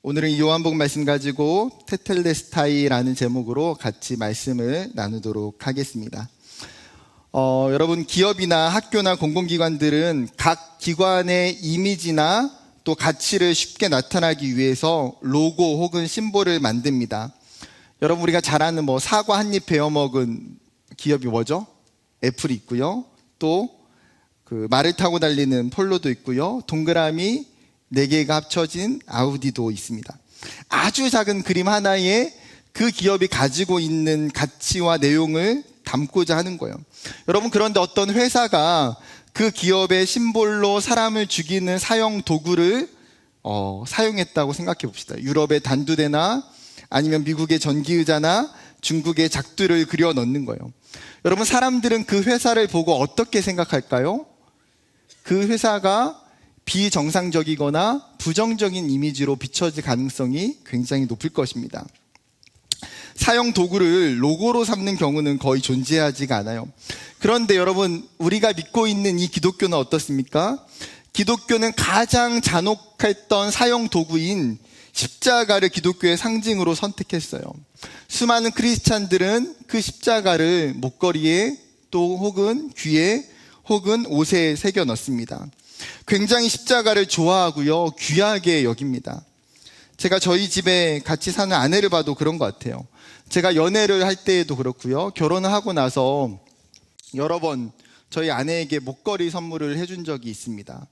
오늘은 이 요한복음 말씀 가지고 테텔레스타이라는 제목으로 같이 말씀을 나누도록 하겠습니다. 여러분, 기업이나 학교나 공공기관들은 각 기관의 이미지나 또 가치를 쉽게 나타나기 위해서 로고 혹은 심볼을 만듭니다. 여러분, 우리가 잘 아는 사과 한 입 베어 먹은 기업이 뭐죠? 애플이 있고요. 또 그 말을 타고 달리는 폴로도 있고요. 동그라미 4개가 합쳐진 아우디도 있습니다. 아주 작은 그림 하나에 그 기업이 가지고 있는 가치와 내용을 담고자 하는 거예요. 여러분, 그런데 어떤 회사가 그 기업의 심볼로 사람을 죽이는 사형 도구를 사용했다고 생각해 봅시다. 유럽의 단두대나 아니면 미국의 전기의자나 중국의 작두를 그려 넣는 거예요. 여러분, 사람들은 그 회사를 보고 어떻게 생각할까요? 그 회사가 비정상적이거나 부정적인 이미지로 비춰질 가능성이 굉장히 높을 것입니다. 사용 도구를 로고로 삼는 경우는 거의 존재하지가 않아요. 그런데 여러분, 우리가 믿고 있는 이 기독교는 어떻습니까? 기독교는 가장 잔혹했던 사용 도구인 십자가를 기독교의 상징으로 선택했어요. 수많은 크리스찬들은 그 십자가를 목걸이에 또 혹은 귀에 혹은 옷에 새겨 넣습니다. 굉장히 십자가를 좋아하고요, 귀하게 여깁니다. 제가 저희 집에 같이 사는 아내를 봐도 그런 것 같아요. 제가 연애를 할 때에도 그렇고요, 결혼을 하고 나서 여러 번 저희 아내에게 목걸이 선물을 해준 적이 있습니다.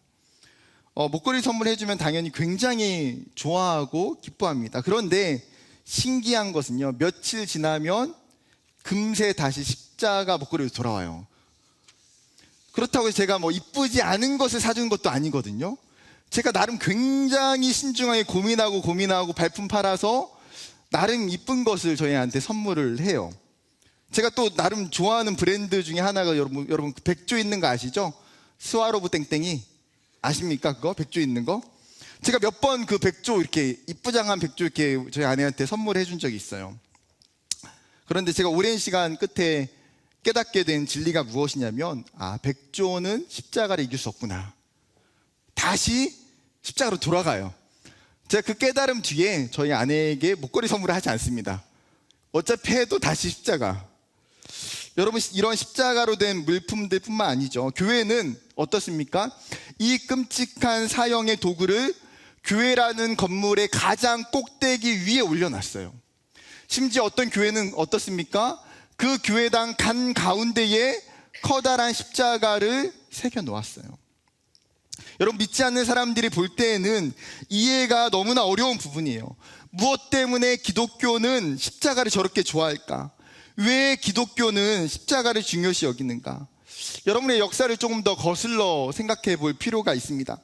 목걸이 선물해주면 당연히 굉장히 좋아하고 기뻐합니다. 그런데 신기한 것은요, 며칠 지나면 금세 다시 십자가 목걸이로 돌아와요. 그렇다고 해서 제가 이쁘지 않은 것을 사준 것도 아니거든요. 제가 나름 굉장히 신중하게 고민하고 발품 팔아서 나름 이쁜 것을 저희한테 선물을 해요. 제가 또 나름 좋아하는 브랜드 중에 하나가 여러분 백조 있는 거 아시죠? 스와로브 땡땡이 아십니까? 그거 백조 있는 거? 제가 몇 번 그 백조 이렇게 이쁘장한 백조 이렇게 저희 아내한테 선물해 준 적이 있어요. 그런데 제가 오랜 시간 끝에 깨닫게 된 진리가 무엇이냐면, 백조는 십자가를 이길 수 없구나. 다시 십자가로 돌아가요. 제가 그 깨달음 뒤에 저희 아내에게 목걸이 선물을 하지 않습니다. 어차피 해도 다시 십자가. 여러분, 이런 십자가로 된 물품들 뿐만 아니죠. 교회는 어떻습니까? 이 끔찍한 사형의 도구를 교회라는 건물의 가장 꼭대기 위에 올려놨어요. 심지어 어떤 교회는 어떻습니까? 그 교회당 간 가운데에 커다란 십자가를 새겨 놓았어요. 여러분, 믿지 않는 사람들이 볼 때에는 이해가 너무나 어려운 부분이에요. 무엇 때문에 기독교는 십자가를 저렇게 좋아할까? 왜 기독교는 십자가를 중요시 여기는가? 여러분의 역사를 조금 더 거슬러 생각해 볼 필요가 있습니다.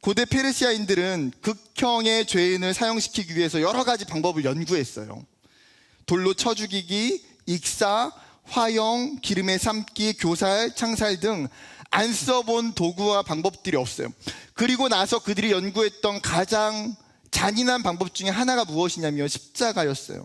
고대 페르시아인들은 극형의 죄인을 사형시키기 위해서 여러 가지 방법을 연구했어요. 돌로 쳐 죽이기, 익사, 화형, 기름에 삶기, 교살, 창살 등 안 써본 도구와 방법들이 없어요. 그리고 나서 그들이 연구했던 가장 잔인한 방법 중에 하나가 무엇이냐면 십자가였어요.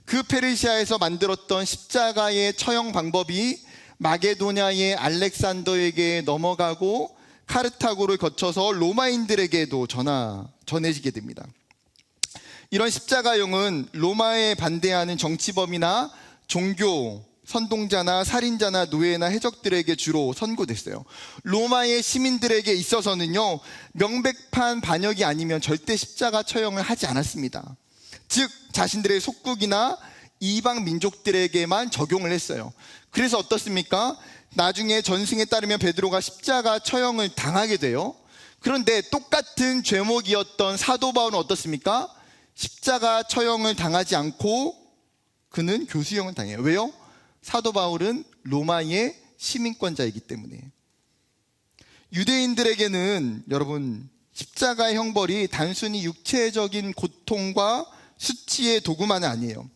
그 페르시아에서 만들었던 십자가의 처형 방법이 마게도냐의 알렉산더에게 넘어가고 카르타고를 거쳐서 로마인들에게도 전해지게 됩니다. 이런 십자가형은 로마에 반대하는 정치범이나 종교 선동자나 살인자나 노예나 해적들에게 주로 선고됐어요. 로마의 시민들에게 있어서는요, 명백한 반역이 아니면 절대 십자가 처형을 하지 않았습니다. 즉, 자신들의 속국이나 이방 민족들에게만 적용을 했어요. 그래서 어떻습니까? 나중에 전승에 따르면 베드로가 십자가 처형을 당하게 돼요. 그런데 똑같은 죄목이었던 사도 바울은 어떻습니까? 십자가 처형을 당하지 않고 그는 교수형을 당해요. 왜요? 사도 바울은 로마의 시민권자이기 때문에. 유대인들에게는 여러분, 십자가의 형벌이 단순히 육체적인 고통과 수치의 도구만은 아니에요.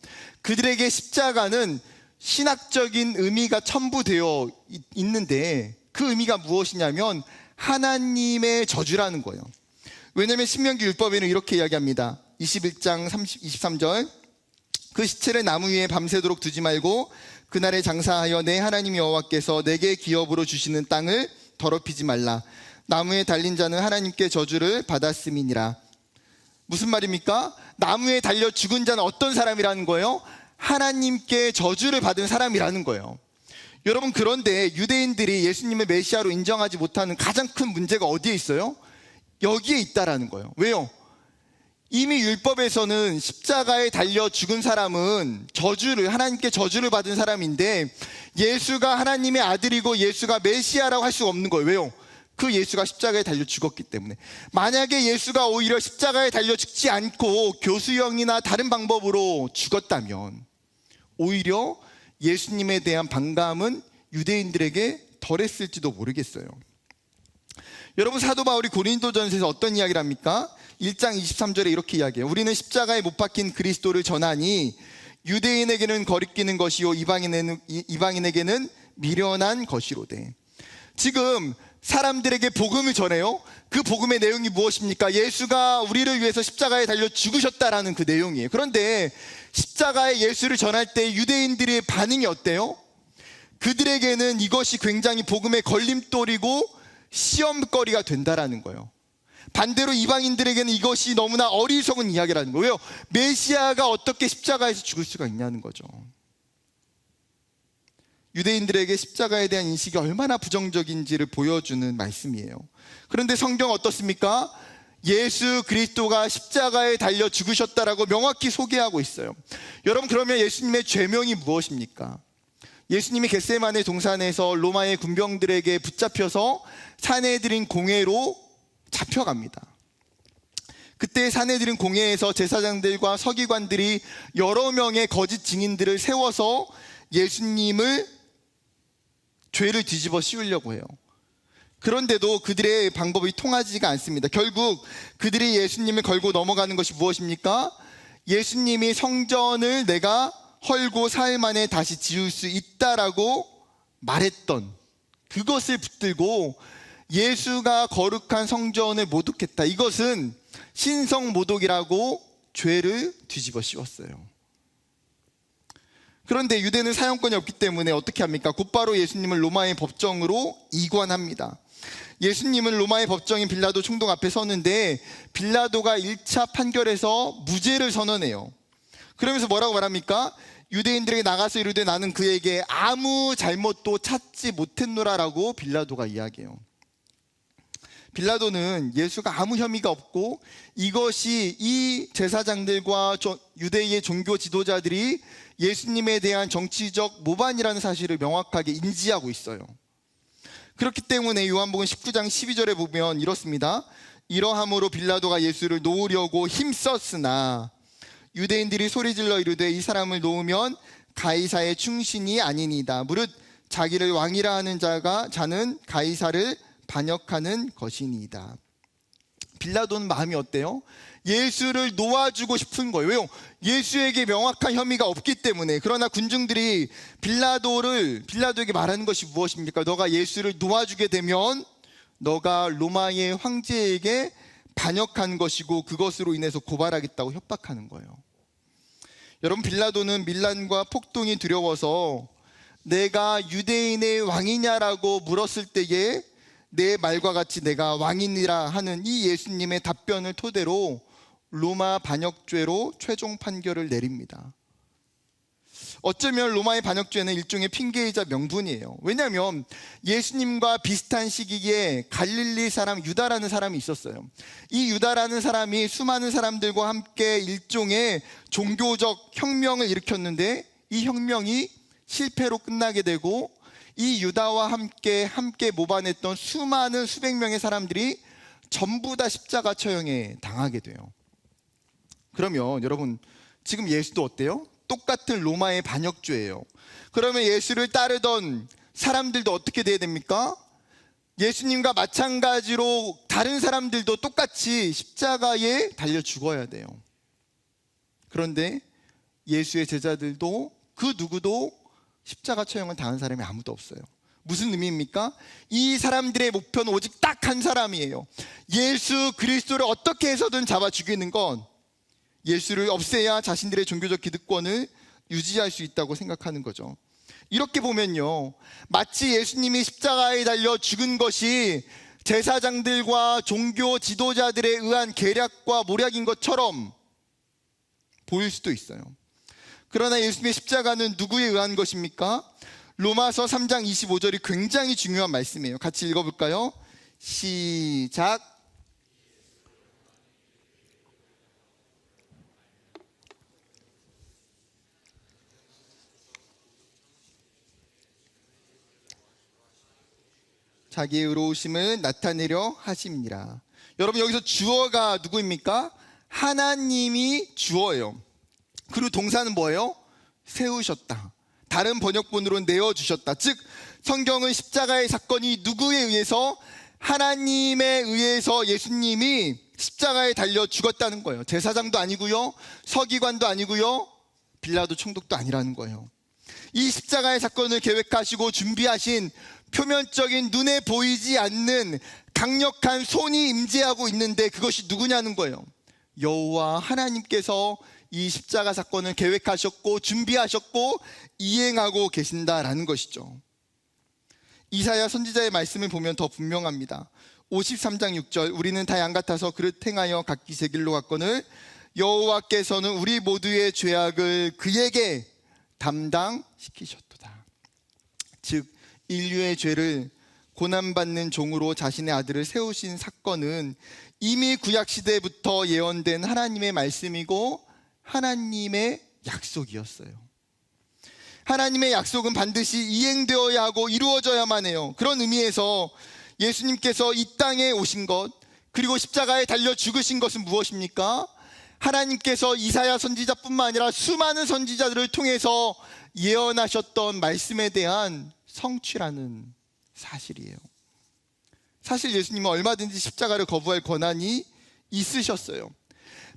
그들에게 십자가는 신학적인 의미가 첨부되어 있는데, 그 의미가 무엇이냐면 하나님의 저주라는 거예요. 왜냐하면 신명기 율법에는 이렇게 이야기합니다. 21장 23절, 그 시체를 나무 위에 밤새도록 두지 말고 그날에 장사하여 내 하나님 여호와께서 내게 기업으로 주시는 땅을 더럽히지 말라. 나무에 달린 자는 하나님께 저주를 받았음이니라. 무슨 말입니까? 나무에 달려 죽은 자는 어떤 사람이라는 거예요? 하나님께 저주를 받은 사람이라는 거예요. 여러분, 그런데 유대인들이 예수님을 메시아로 인정하지 못하는 가장 큰 문제가 어디에 있어요? 여기에 있다라는 거예요. 왜요? 이미 율법에서는 십자가에 달려 죽은 사람은 하나님께 저주를 받은 사람인데, 예수가 하나님의 아들이고 예수가 메시아라고 할 수가 없는 거예요. 왜요? 그 예수가 십자가에 달려 죽었기 때문에. 만약에 예수가 오히려 십자가에 달려 죽지 않고 교수형이나 다른 방법으로 죽었다면 오히려 예수님에 대한 반감은 유대인들에게 덜했을지도 모르겠어요. 여러분, 사도 바울이 고린도전서에서 어떤 이야기를 합니까? 1장 23절에 이렇게 이야기해요. 우리는 십자가에 못 박힌 그리스도를 전하니 유대인에게는 거리끼는 것이요 이방인에게는 미련한 것이로되. 지금 사람들에게 복음을 전해요. 그 복음의 내용이 무엇입니까? 예수가 우리를 위해서 십자가에 달려 죽으셨다라는 그 내용이에요. 그런데 십자가에 예수를 전할 때 유대인들의 반응이 어때요? 그들에게는 이것이 굉장히 복음의 걸림돌이고 시험거리가 된다라는 거예요. 반대로 이방인들에게는 이것이 너무나 어리석은 이야기라는 거예요. 왜요? 메시아가 어떻게 십자가에서 죽을 수가 있냐는 거죠. 유대인들에게 십자가에 대한 인식이 얼마나 부정적인지를 보여주는 말씀이에요. 그런데 성경 어떻습니까? 예수 그리스도가 십자가에 달려 죽으셨다라고 명확히 소개하고 있어요. 여러분, 그러면 예수님의 죄명이 무엇입니까? 예수님이 겟세마네 동산에서 로마의 군병들에게 붙잡혀서 산헤드린 공회로 잡혀갑니다. 그때 산헤드린 공회에서 제사장들과 서기관들이 여러 명의 거짓 증인들을 세워서 예수님을 죄를 뒤집어 씌우려고 해요. 그런데도 그들의 방법이 통하지가 않습니다. 결국 그들이 예수님을 걸고 넘어가는 것이 무엇입니까? 예수님이 성전을 내가 헐고 사흘 만에 다시 지을 수 있다라고 말했던 그것을 붙들고 예수가 거룩한 성전을 모독했다. 이것은 신성모독이라고 죄를 뒤집어 씌웠어요. 그런데 유대는 사형권이 없기 때문에 어떻게 합니까? 곧바로 예수님을 로마의 법정으로 이관합니다. 예수님은 로마의 법정인 빌라도 총독 앞에 서는데 빌라도가 1차 판결에서 무죄를 선언해요. 그러면서 뭐라고 말합니까? 유대인들에게 나가서 이르되 나는 그에게 아무 잘못도 찾지 못했노라라고 빌라도가 이야기해요. 빌라도는 예수가 아무 혐의가 없고 이것이 이 제사장들과 유대의 종교 지도자들이 예수님에 대한 정치적 모반이라는 사실을 명확하게 인지하고 있어요. 그렇기 때문에 요한복음 19장 12절에 보면 이렇습니다. 이러함으로 빌라도가 예수를 놓으려고 힘썼으나 유대인들이 소리질러 이르되 이 사람을 놓으면 가이사의 충신이 아니니이다. 무릇 자기를 왕이라 하는 자는 가이사를 반역하는 것이니이다. 빌라도는 마음이 어때요? 예수를 놓아주고 싶은 거예요. 왜요? 예수에게 명확한 혐의가 없기 때문에. 그러나 군중들이 빌라도에게 말하는 것이 무엇입니까? 너가 예수를 놓아주게 되면 너가 로마의 황제에게 반역한 것이고 그것으로 인해서 고발하겠다고 협박하는 거예요. 여러분, 빌라도는 밀란과 폭동이 두려워서 내가 유대인의 왕이냐라고 물었을 때에 내 말과 같이 내가 왕이니라 하는 이 예수님의 답변을 토대로 로마 반역죄로 최종 판결을 내립니다. 어쩌면 로마의 반역죄는 일종의 핑계이자 명분이에요. 왜냐하면 예수님과 비슷한 시기에 갈릴리 사람 유다라는 사람이 있었어요. 이 유다라는 사람이 수많은 사람들과 함께 일종의 종교적 혁명을 일으켰는데 이 혁명이 실패로 끝나게 되고 이 유다와 함께 모반했던 수백 명의 사람들이 전부 다 십자가 처형에 당하게 돼요. 그러면 여러분, 지금 예수도 어때요? 똑같은 로마의 반역죄예요. 그러면 예수를 따르던 사람들도 어떻게 돼야 됩니까? 예수님과 마찬가지로 다른 사람들도 똑같이 십자가에 달려 죽어야 돼요. 그런데 예수의 제자들도 그 누구도 십자가 처형을 당한 사람이 아무도 없어요. 무슨 의미입니까? 이 사람들의 목표는 오직 딱 한 사람이에요. 예수 그리스도를 어떻게 해서든 잡아 죽이는 건 예수를 없애야 자신들의 종교적 기득권을 유지할 수 있다고 생각하는 거죠. 이렇게 보면요, 마치 예수님이 십자가에 달려 죽은 것이 제사장들과 종교 지도자들에 의한 계략과 모략인 것처럼 보일 수도 있어요. 그러나 예수님의 십자가는 누구에 의한 것입니까? 로마서 3장 25절이 굉장히 중요한 말씀이에요. 같이 읽어볼까요? 시작. 자기의 의로우심을 나타내려 하심이니라. 여러분, 여기서 주어가 누구입니까? 하나님이 주어예요. 그리고 동사는 뭐예요? 세우셨다. 다른 번역본으로는 내어주셨다. 즉 성경은 십자가의 사건이 누구에 의해서? 하나님에 의해서 예수님이 십자가에 달려 죽었다는 거예요. 제사장도 아니고요, 서기관도 아니고요, 빌라도 총독도 아니라는 거예요. 이 십자가의 사건을 계획하시고 준비하신 표면적인 눈에 보이지 않는 강력한 손이 임재하고 있는데 그것이 누구냐는 거예요. 여호와 하나님께서 이 십자가 사건을 계획하셨고 준비하셨고 이행하고 계신다라는 것이죠. 이사야 선지자의 말씀을 보면 더 분명합니다. 53장 6절, 우리는 다 양 같아서 그릇 행하여 각기 제 길로 갔거늘 여호와께서는 우리 모두의 죄악을 그에게 담당시키셨도다. 즉 인류의 죄를 고난받는 종으로 자신의 아들을 세우신 사건은 이미 구약시대부터 예언된 하나님의 말씀이고 하나님의 약속이었어요. 하나님의 약속은 반드시 이행되어야 하고 이루어져야만 해요. 그런 의미에서 예수님께서 이 땅에 오신 것, 그리고 십자가에 달려 죽으신 것은 무엇입니까? 하나님께서 이사야 선지자뿐만 아니라 수많은 선지자들을 통해서 예언하셨던 말씀에 대한 성취라는 사실이에요. 사실 예수님은 얼마든지 십자가를 거부할 권한이 있으셨어요.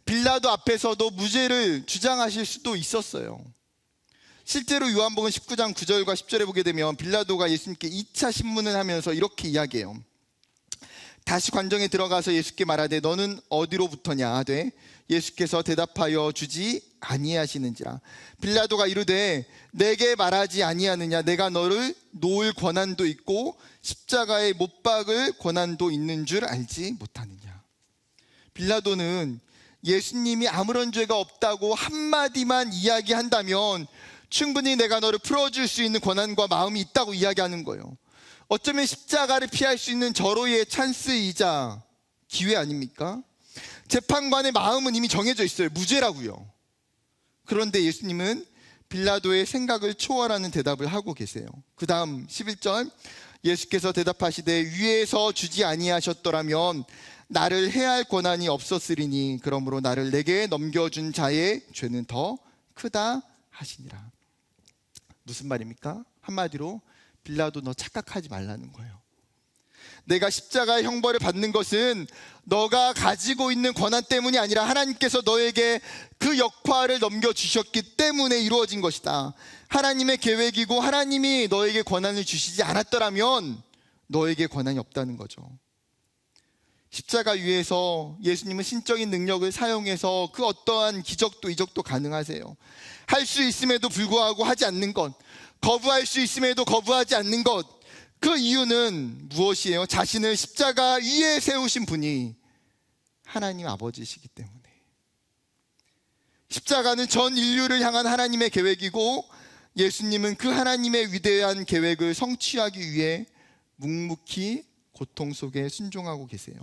빌라도 앞에서도 무죄를 주장하실 수도 있었어요. 실제로 요한복음 19장 9절과 10절에 보게 되면 빌라도가 예수님께 2차 신문을 하면서 이렇게 이야기해요. 다시 관정에 들어가서 예수께 말하되 너는 어디로부터냐 하되 예수께서 대답하여 주지 아니하시는지라. 빌라도가 이르되 내게 말하지 아니하느냐, 내가 너를 놓을 권한도 있고 십자가에 못 박을 권한도 있는 줄 알지 못하느냐. 빌라도는 예수님이 아무런 죄가 없다고 한마디만 이야기한다면 충분히 내가 너를 풀어줄 수 있는 권한과 마음이 있다고 이야기하는 거예요. 어쩌면 십자가를 피할 수 있는 절호의 찬스이자 기회 아닙니까? 재판관의 마음은 이미 정해져 있어요. 무죄라고요. 그런데 예수님은 빌라도의 생각을 초월하는 대답을 하고 계세요. 그 다음 11절, 예수께서 대답하시되 위에서 주지 아니하셨더라면 나를 해할 권한이 없었으리니 그러므로 나를 내게 넘겨준 자의 죄는 더 크다 하시니라. 무슨 말입니까? 한마디로 빌라도 너 착각하지 말라는 거예요. 내가 십자가의 형벌을 받는 것은 너가 가지고 있는 권한 때문이 아니라 하나님께서 너에게 그 역할을 넘겨주셨기 때문에 이루어진 것이다. 하나님의 계획이고 하나님이 너에게 권한을 주시지 않았더라면 너에게 권한이 없다는 거죠. 십자가 위에서 예수님은 신적인 능력을 사용해서 그 어떠한 기적도 이적도 가능하세요. 할 수 있음에도 불구하고 하지 않는 것, 거부할 수 있음에도 거부하지 않는 것, 그 이유는 무엇이에요? 자신을 십자가 위에 세우신 분이 하나님 아버지시기 때문에. 십자가는 전 인류를 향한 하나님의 계획이고 예수님은 그 하나님의 위대한 계획을 성취하기 위해 묵묵히 고통 속에 순종하고 계세요.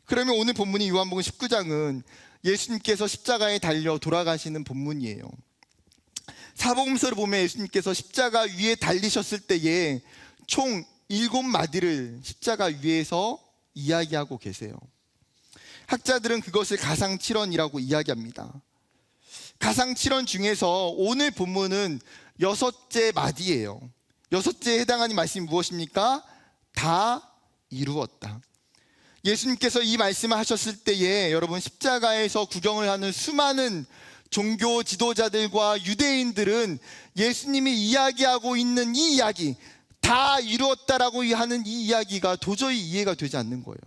그러면 오늘 본문이 요한복음 19장은 예수님께서 십자가에 달려 돌아가시는 본문이에요. 사복음서를 보면 예수님께서 십자가 위에 달리셨을 때에 총 7마디를 십자가 위에서 이야기하고 계세요. 학자들은 그것을 가상칠언이라고 이야기합니다. 가상칠언 중에서 오늘 본문은 6째 마디예요. 6째에 해당하는 말씀이 무엇입니까? 다 이루었다. 예수님께서 이 말씀을 하셨을 때에 여러분 십자가에서 구경을 하는 수많은 종교 지도자들과 유대인들은 예수님이 이야기하고 있는 이 이야기, 다 이루었다라고 하는 이 이야기가 도저히 이해가 되지 않는 거예요.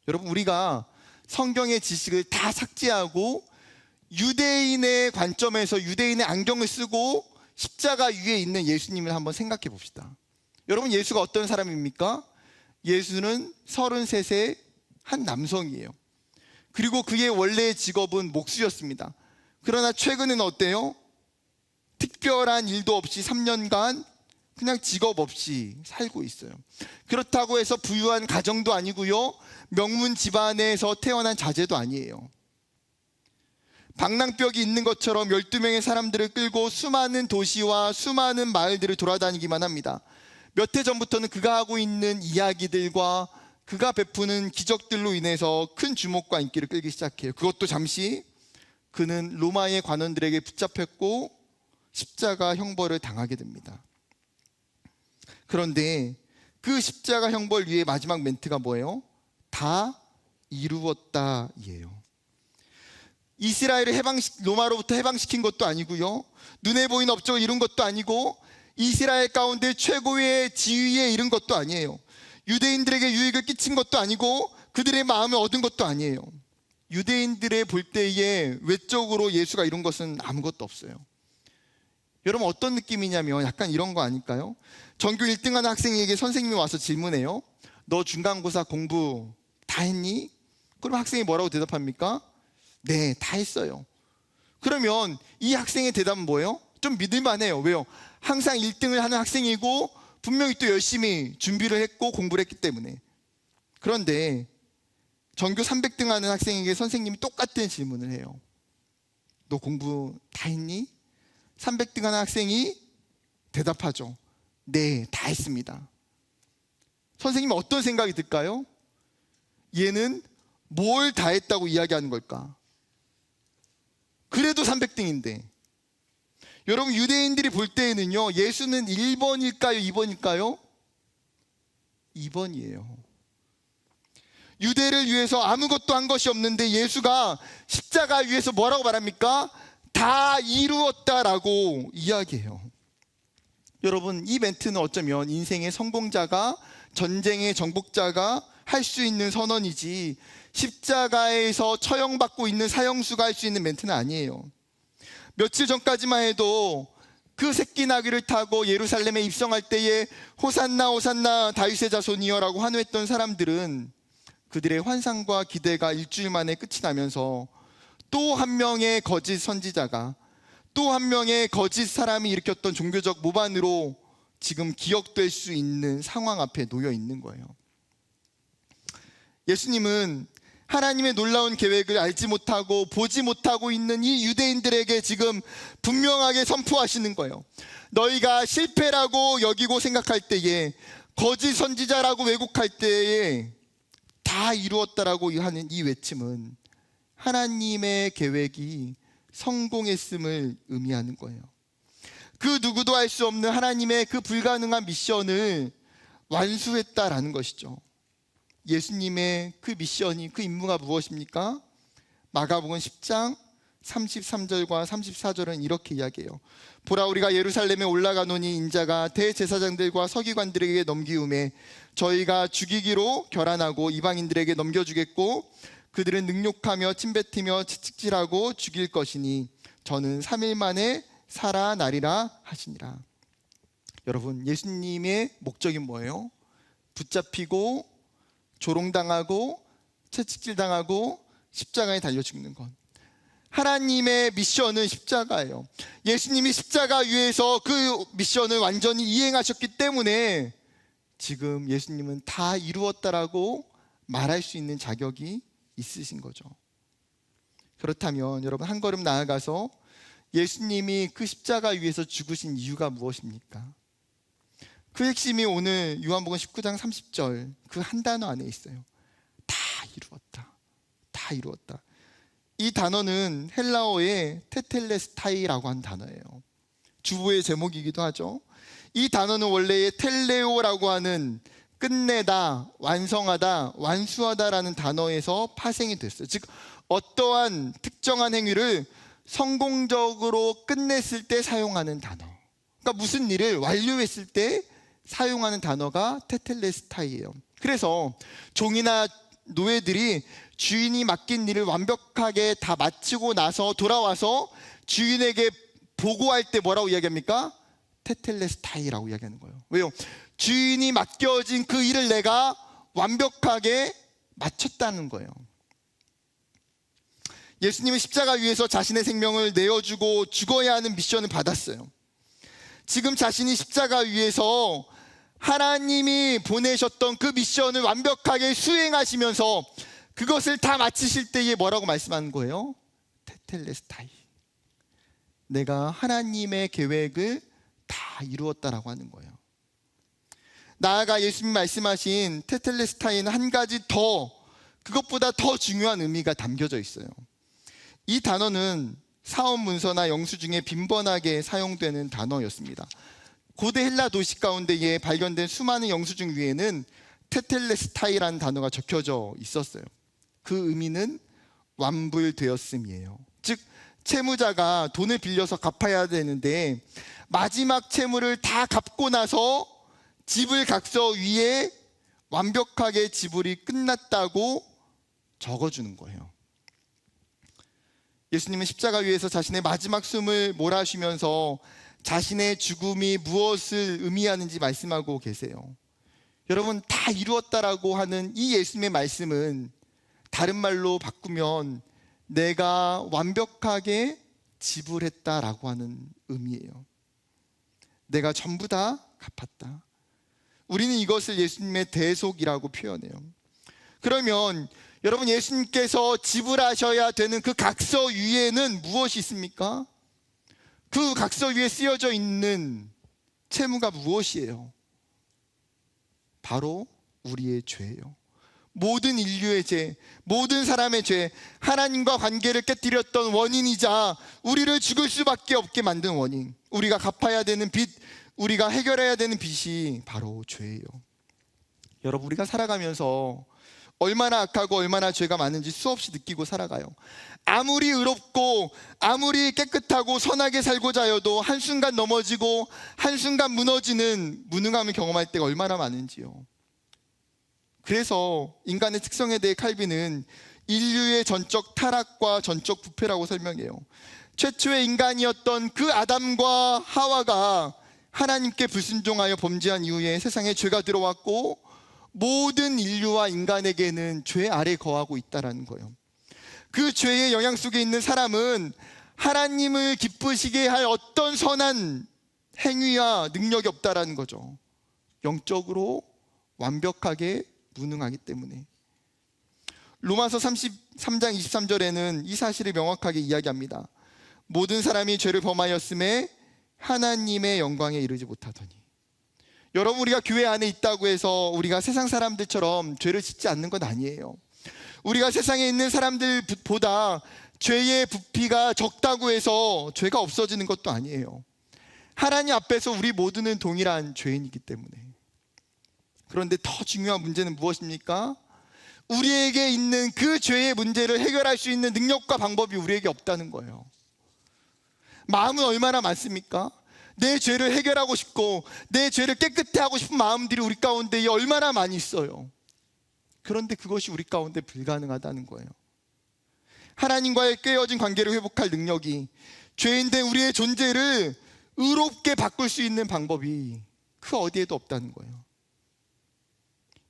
여러분, 우리가 성경의 지식을 다 삭제하고 유대인의 관점에서 유대인의 안경을 쓰고 십자가 위에 있는 예수님을 한번 생각해 봅시다. 여러분, 예수가 어떤 사람입니까? 예수는 33세 한 남성이에요. 그리고 그의 원래의 직업은 목수였습니다. 그러나 최근에는 어때요? 특별한 일도 없이 3년간 그냥 직업 없이 살고 있어요. 그렇다고 해서 부유한 가정도 아니고요, 명문 집안에서 태어난 자제도 아니에요. 방랑벽이 있는 것처럼 12명의 사람들을 끌고 수많은 도시와 수많은 마을들을 돌아다니기만 합니다. 몇 해 전부터는 그가 하고 있는 이야기들과 그가 베푸는 기적들로 인해서 큰 주목과 인기를 끌기 시작해요. 그것도 잠시. 그는 로마의 관원들에게 붙잡혔고 십자가 형벌을 당하게 됩니다. 그런데 그 십자가 형벌 위에 마지막 멘트가 뭐예요? 다 이루었다 이에요. 이스라엘을 로마로부터 해방시킨 것도 아니고요, 눈에 보이는 업적을 이룬 것도 아니고, 이스라엘 가운데 최고의 지위에 이른 것도 아니에요. 유대인들에게 유익을 끼친 것도 아니고, 그들의 마음을 얻은 것도 아니에요. 유대인들의 볼 때에 외적으로 예수가 이룬 것은 아무것도 없어요. 여러분, 어떤 느낌이냐면 약간 이런 거 아닐까요? 전교 1등하는 학생에게 선생님이 와서 질문해요. 너 중간고사 공부 다 했니? 그럼 학생이 뭐라고 대답합니까? 네, 다 했어요. 그러면 이 학생의 대답은 뭐예요? 좀 믿을만해요. 왜요? 항상 1등을 하는 학생이고 분명히 또 열심히 준비를 했고 공부를 했기 때문에. 그런데 전교 300등 하는 학생에게 선생님이 똑같은 질문을 해요. 너 공부 다 했니? 300등 하는 학생이 대답하죠. 네, 다 했습니다. 선생님은 어떤 생각이 들까요? 얘는 뭘 다 했다고 이야기하는 걸까? 그래도 300등인데. 여러분, 유대인들이 볼 때에는요, 예수는 1번일까요? 2번일까요? 2번이에요. 유대를 위해서 아무것도 한 것이 없는데 예수가 십자가 위에서 뭐라고 말합니까? 다 이루었다라고 이야기해요. 여러분, 이 멘트는 어쩌면 인생의 성공자가, 전쟁의 정복자가 할 수 있는 선언이지, 십자가에서 처형받고 있는 사형수가 할 수 있는 멘트는 아니에요. 며칠 전까지만 해도 그 새끼 나귀를 타고 예루살렘에 입성할 때에 호산나 호산나 다윗의 자손이여라고 환호했던 사람들은 그들의 환상과 기대가 일주일 만에 끝이 나면서 또 한 명의 거짓 선지자가, 또 한 명의 거짓 사람이 일으켰던 종교적 모반으로 지금 기억될 수 있는 상황 앞에 놓여 있는 거예요. 예수님은 하나님의 놀라운 계획을 알지 못하고 보지 못하고 있는 이 유대인들에게 지금 분명하게 선포하시는 거예요. 너희가 실패라고 여기고 생각할 때에, 거짓 선지자라고 왜곡할 때에 다 이루었다라고 하는 이 외침은 하나님의 계획이 성공했음을 의미하는 거예요. 그 누구도 알 수 없는 하나님의 그 불가능한 미션을 완수했다라는 것이죠. 예수님의 그 미션이, 그 임무가 무엇입니까? 마가복음 10장 33절과 34절은 이렇게 이야기해요. 보라, 우리가 예루살렘에 올라가노니 인자가 대제사장들과 서기관들에게 넘기움에 저희가 죽이기로 결안하고 이방인들에게 넘겨주겠고 그들은 능욕하며 침뱉으며 채찍질하고 죽일 것이니 저는 3일 만에 살아나리라 하시니라. 여러분, 예수님의 목적이 뭐예요? 붙잡히고 조롱당하고 채찍질당하고 십자가에 달려 죽는 것. 하나님의 미션은 십자가예요. 예수님이 십자가 위에서 그 미션을 완전히 이행하셨기 때문에 지금 예수님은 다 이루었다라고 말할 수 있는 자격이 있으신 거죠. 그렇다면 여러분, 한 걸음 나아가서 예수님이 그 십자가 위에서 죽으신 이유가 무엇입니까? 그 핵심이 오늘 요한복음 19장 30절 그 한 단어 안에 있어요. 다 이루었다. 다 이루었다. 이 단어는 헬라어의 테텔레스타이라고 하는 단어예요. 주보의 제목이기도 하죠. 이 단어는 원래의 텔레오라고 하는 끝내다, 완성하다, 완수하다라는 단어에서 파생이 됐어요. 즉, 어떠한 특정한 행위를 성공적으로 끝냈을 때 사용하는 단어. 그러니까 무슨 일을 완료했을 때 사용하는 단어가 테텔레스타이예요. 그래서 종이나 노예들이 주인이 맡긴 일을 완벽하게 다 마치고 나서 돌아와서 주인에게 보고할 때 뭐라고 이야기합니까? 테텔레스타이라고 이야기하는 거예요. 왜요? 주인이 맡겨진 그 일을 내가 완벽하게 마쳤다는 거예요. 예수님은 십자가 위에서 자신의 생명을 내어주고 죽어야 하는 미션을 받았어요. 지금 자신이 십자가 위에서 하나님이 보내셨던 그 미션을 완벽하게 수행하시면서 그것을 다 마치실 때에 뭐라고 말씀하는 거예요? 테텔레스타이. 내가 하나님의 계획을 다 이루었다라고 하는 거예요. 나아가 예수님 말씀하신 테텔레스타이는 한 가지 더, 그것보다 더 중요한 의미가 담겨져 있어요. 이 단어는 사원 문서나 영수증에 빈번하게 사용되는 단어였습니다. 고대 헬라 도시 가운데에 발견된 수많은 영수증 위에는 테텔레스타이라는 단어가 적혀져 있었어요. 그 의미는 완불되었음이에요. 즉 채무자가 돈을 빌려서 갚아야 되는데 마지막 채무를 다 갚고 나서 지불 각서 위에 완벽하게 지불이 끝났다고 적어주는 거예요. 예수님은 십자가 위에서 자신의 마지막 숨을 몰아쉬면서 자신의 죽음이 무엇을 의미하는지 말씀하고 계세요. 여러분, 다 이루었다라고 하는 이 예수님의 말씀은 다른 말로 바꾸면 내가 완벽하게 지불했다라고 하는 의미예요. 내가 전부 다 갚았다. 우리는 이것을 예수님의 대속이라고 표현해요. 그러면 여러분, 예수님께서 지불하셔야 되는 그 각서 위에는 무엇이 있습니까? 그 각서 위에 쓰여져 있는 채무가 무엇이에요? 바로 우리의 죄예요. 모든 인류의 죄, 모든 사람의 죄, 하나님과 관계를 깨뜨렸던 원인이자 우리를 죽을 수밖에 없게 만든 원인, 우리가 갚아야 되는 빚, 우리가 해결해야 되는 빚이 바로 죄예요. 여러분, 우리가 살아가면서 얼마나 악하고 얼마나 죄가 많은지 수없이 느끼고 살아가요. 아무리 의롭고 아무리 깨끗하고 선하게 살고자 해도 한순간 넘어지고 한순간 무너지는 무능함을 경험할 때가 얼마나 많은지요. 그래서 인간의 특성에 대해 칼빈은 인류의 전적 타락과 전적 부패라고 설명해요. 최초의 인간이었던 그 아담과 하와가 하나님께 불순종하여 범죄한 이후에 세상에 죄가 들어왔고 모든 인류와 인간에게는 죄 아래 거하고 있다는 거예요. 그 죄의 영향 속에 있는 사람은 하나님을 기쁘시게 할 어떤 선한 행위와 능력이 없다라는 거죠. 영적으로 완벽하게 무능하기 때문에. 로마서 33장 23절에는 이 사실을 명확하게 이야기합니다. 모든 사람이 죄를 범하였음에 하나님의 영광에 이르지 못하더니. 여러분, 우리가 교회 안에 있다고 해서 우리가 세상 사람들처럼 죄를 짓지 않는 건 아니에요. 우리가 세상에 있는 사람들보다 죄의 부피가 적다고 해서 죄가 없어지는 것도 아니에요. 하나님 앞에서 우리 모두는 동일한 죄인이기 때문에. 그런데 더 중요한 문제는 무엇입니까? 우리에게 있는 그 죄의 문제를 해결할 수 있는 능력과 방법이 우리에게 없다는 거예요. 마음은 얼마나 많습니까? 내 죄를 해결하고 싶고 내 죄를 깨끗해 하고 싶은 마음들이 우리 가운데 얼마나 많이 있어요. 그런데 그것이 우리 가운데 불가능하다는 거예요. 하나님과의 깨어진 관계를 회복할 능력이, 죄인된 우리의 존재를 의롭게 바꿀 수 있는 방법이 그 어디에도 없다는 거예요.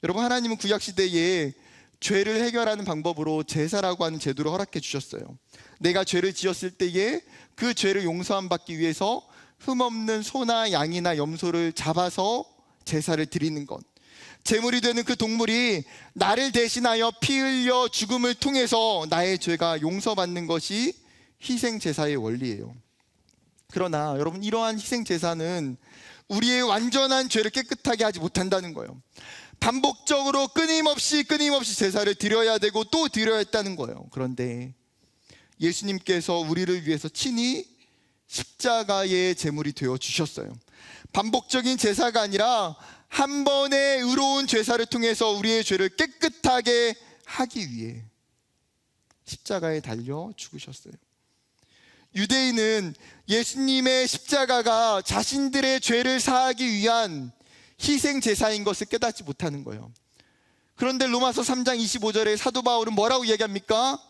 여러분, 하나님은 구약시대에 죄를 해결하는 방법으로 제사라고 하는 제도를 허락해 주셨어요. 내가 죄를 지었을 때에 그 죄를 용서함 받기 위해서 흠없는 소나 양이나 염소를 잡아서 제사를 드리는 것, 제물이 되는 그 동물이 나를 대신하여 피 흘려 죽음을 통해서 나의 죄가 용서받는 것이 희생제사의 원리예요. 그러나 여러분, 이러한 희생제사는 우리의 완전한 죄를 깨끗하게 하지 못한다는 거예요. 반복적으로 끊임없이 제사를 드려야 되고 또 드려야 했다는 거예요. 그런데 예수님께서 우리를 위해서 친히 십자가의 제물이 되어 주셨어요. 반복적인 제사가 아니라 한 번의 의로운 제사를 통해서 우리의 죄를 깨끗하게 하기 위해 십자가에 달려 죽으셨어요. 유대인은 예수님의 십자가가 자신들의 죄를 사하기 위한 희생 제사인 것을 깨닫지 못하는 거예요. 그런데 로마서 3장 25절에 사도 바울은 뭐라고 이야기합니까?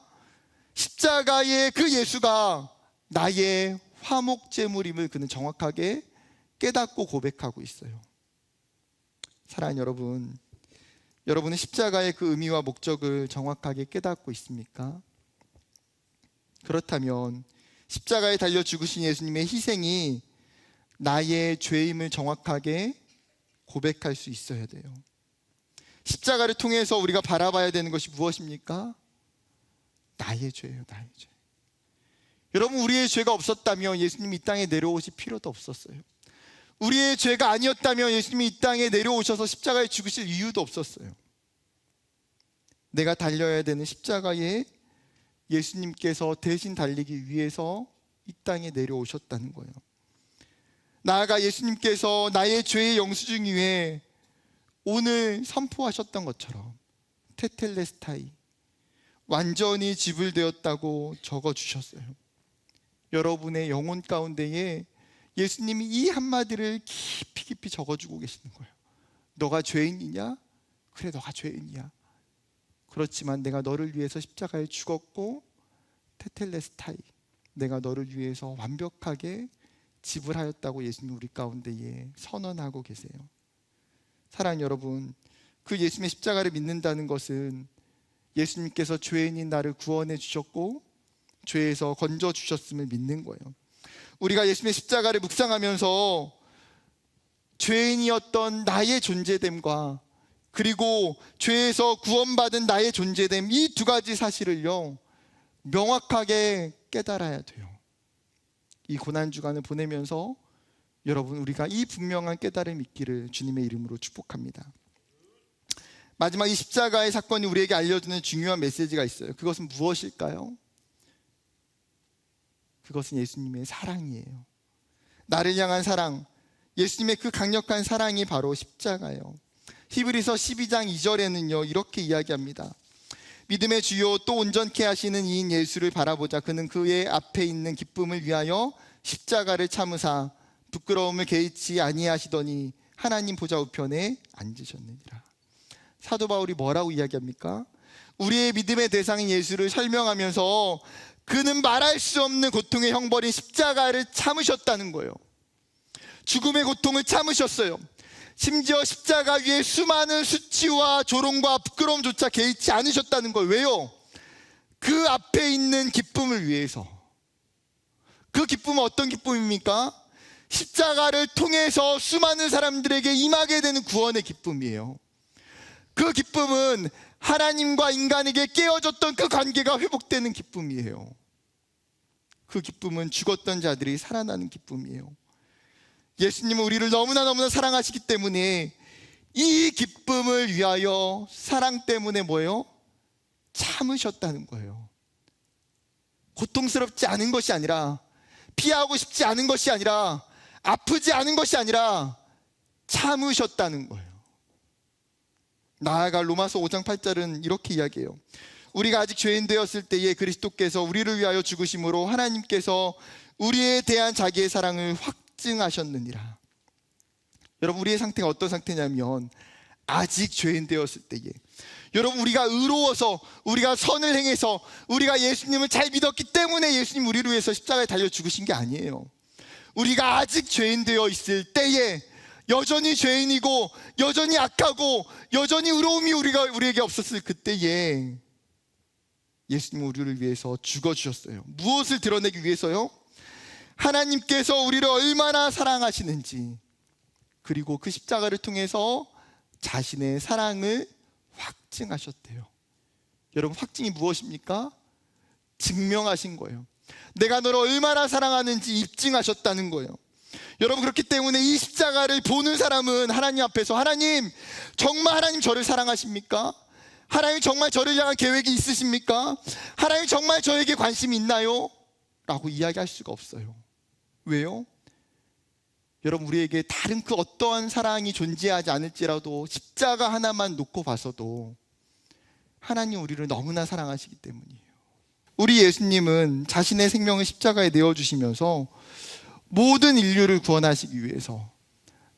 십자가의 그 예수가 나의 화목제물임을 그는 정확하게 깨닫고 고백하고 있어요. 사랑하는 여러분, 여러분은 십자가의 그 의미와 목적을 정확하게 깨닫고 있습니까? 그렇다면 십자가에 달려 죽으신 예수님의 희생이 나의 죄임을 정확하게 고백할 수 있어야 돼요. 십자가를 통해서 우리가 바라봐야 되는 것이 무엇입니까? 나의 죄예요, 나의 죄. 여러분, 우리의 죄가 없었다면 예수님이 이 땅에 내려오실 필요도 없었어요. 우리의 죄가 아니었다면 예수님이 이 땅에 내려오셔서 십자가에 죽으실 이유도 없었어요. 내가 달려야 되는 십자가에 예수님께서 대신 달리기 위해서 이 땅에 내려오셨다는 거예요. 나아가 예수님께서 나의 죄의 영수증 위에 오늘 선포하셨던 것처럼 테텔레스타이, 완전히 지불되었다고 적어주셨어요. 여러분의 영혼 가운데에 예수님이 이 한마디를 깊이 깊이 적어주고 계시는 거예요. 너가 죄인이냐? 그래, 너가 죄인이야. 그렇지만 내가 너를 위해서 십자가에 죽었고 테텔레스타이, 내가 너를 위해서 완벽하게 지불하였다고 예수님 우리 가운데에 선언하고 계세요. 사랑하는 여러분, 그 예수님의 십자가를 믿는다는 것은 예수님께서 죄인인 나를 구원해 주셨고 죄에서 건져 주셨음을 믿는 거예요. 우리가 예수님의 십자가를 묵상하면서 죄인이었던 나의 존재됨과 그리고 죄에서 구원받은 나의 존재됨, 이 두 가지 사실을요 명확하게 깨달아야 돼요. 이 고난주간을 보내면서 여러분, 우리가 이 분명한 깨달음이 있기를 주님의 이름으로 축복합니다. 마지막 이 십자가의 사건이 우리에게 알려주는 중요한 메시지가 있어요. 그것은 무엇일까요? 그것은 예수님의 사랑이에요. 나를 향한 사랑, 예수님의 그 강력한 사랑이 바로 십자가예요. 히브리서 12장 2절에는요 이렇게 이야기합니다. 믿음의 주요 또 온전케 하시는 이인 예수를 바라보자. 그는 그의 앞에 있는 기쁨을 위하여 십자가를 참으사 부끄러움을 개의치 아니하시더니 하나님 보좌 우편에 앉으셨느니라. 사도 바울이 뭐라고 이야기합니까? 우리의 믿음의 대상인 예수를 설명하면서 그는 말할 수 없는 고통의 형벌인 십자가를 참으셨다는 거예요. 죽음의 고통을 참으셨어요. 심지어 십자가 위에 수많은 수치와 조롱과 부끄러움조차 개의치 않으셨다는 거예요. 왜요? 그 앞에 있는 기쁨을 위해서. 그 기쁨은 어떤 기쁨입니까? 십자가를 통해서 수많은 사람들에게 임하게 되는 구원의 기쁨이에요. 그 기쁨은 하나님과 인간에게 깨어졌던 그 관계가 회복되는 기쁨이에요. 그 기쁨은 죽었던 자들이 살아나는 기쁨이에요. 예수님은 우리를 너무나 사랑하시기 때문에 이 기쁨을 위하여 사랑 때문에 뭐예요? 참으셨다는 거예요. 고통스럽지 않은 것이 아니라, 피하고 싶지 않은 것이 아니라, 아프지 않은 것이 아니라 참으셨다는 거예요. 나아가 로마서 5장 8절은 이렇게 이야기해요. 우리가 아직 죄인 되었을 때에 그리스도께서 우리를 위하여 죽으심으로 하나님께서 우리에 대한 자기의 사랑을 확증하셨느니라. 여러분, 우리의 상태가 어떤 상태냐면 아직 죄인 되었을 때에, 여러분, 우리가 의로워서, 우리가 선을 행해서, 우리가 예수님을 잘 믿었기 때문에 예수님 우리를 위해서 십자가에 달려 죽으신 게 아니에요. 우리가 아직 죄인 되어 있을 때에, 여전히 죄인이고 여전히 악하고 여전히 의로움이 우리에게 없었을 그때에 예수님은 우리를 위해서 죽어주셨어요. 무엇을 드러내기 위해서요? 하나님께서 우리를 얼마나 사랑하시는지, 그리고 그 십자가를 통해서 자신의 사랑을 확증하셨대요. 여러분, 확증이 무엇입니까? 증명하신 거예요. 내가 너를 얼마나 사랑하는지 입증하셨다는 거예요. 여러분, 그렇기 때문에 이 십자가를 보는 사람은 하나님 앞에서, 하나님, 정말 하나님 저를 사랑하십니까? 하나님 정말 저를 향한 계획이 있으십니까? 하나님 정말 저에게 관심이 있나요? 라고 이야기할 수가 없어요. 왜요? 여러분, 우리에게 다른 그 어떠한 사랑이 존재하지 않을지라도 십자가 하나만 놓고 봐서도 하나님 우리를 너무나 사랑하시기 때문이에요. 우리 예수님은 자신의 생명을 십자가에 내어주시면서 모든 인류를 구원하시기 위해서,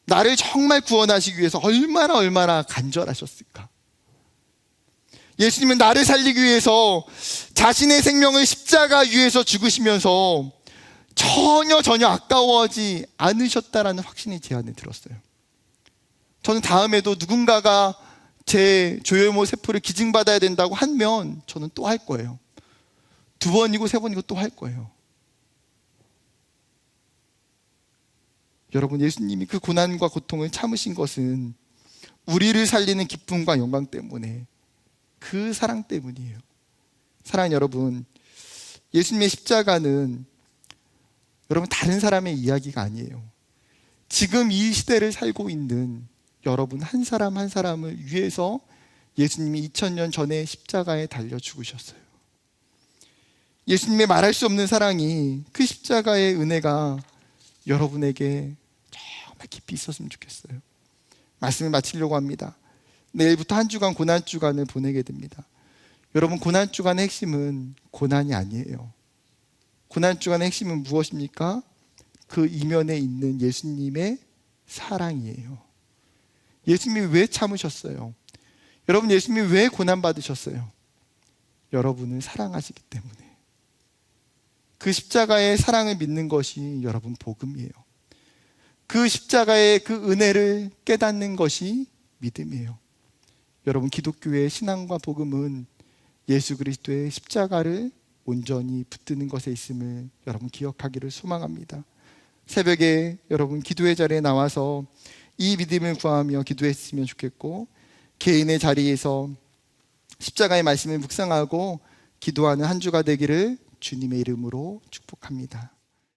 나를 정말 구원하시기 위해서 얼마나 간절하셨을까. 예수님은 나를 살리기 위해서 자신의 생명을 십자가 위에서 죽으시면서 전혀 아까워하지 않으셨다라는 확신이 제 안에 들었어요. 저는 다음에도 누군가가 제 조혈모 세포를 기증받아야 된다고 하면 저는 또 할 거예요. 2번이고 3번이고 또 할 거예요. 여러분, 예수님이 그 고난과 고통을 참으신 것은 우리를 살리는 기쁨과 영광 때문에, 그 사랑 때문이에요. 사랑하는 여러분, 예수님의 십자가는 여러분 다른 사람의 이야기가 아니에요. 지금 이 시대를 살고 있는 여러분 한 사람 한 사람을 위해서 예수님이 2000년 전에 십자가에 달려 죽으셨어요. 예수님의 말할 수 없는 사랑이, 그 십자가의 은혜가 여러분에게 정말 깊이 있었으면 좋겠어요. 말씀을 마치려고 합니다. 내일부터 한 주간 고난주간을 보내게 됩니다. 여러분, 고난주간의 핵심은 고난이 아니에요. 고난주간의 핵심은 무엇입니까? 그 이면에 있는 예수님의 사랑이에요. 예수님이 왜 참으셨어요? 여러분, 예수님이 왜 고난받으셨어요? 여러분을 사랑하시기 때문에. 그 십자가의 사랑을 믿는 것이 여러분 복음이에요. 그 십자가의 그 은혜를 깨닫는 것이 믿음이에요. 여러분, 기독교의 신앙과 복음은 예수 그리스도의 십자가를 온전히 붙드는 것에 있음을 여러분 기억하기를 소망합니다. 새벽에 여러분 기도의 자리에 나와서 이 믿음을 구하며 기도했으면 좋겠고, 개인의 자리에서 십자가의 말씀을 묵상하고 기도하는 한 주가 되기를 주님의 이름으로 축복합니다.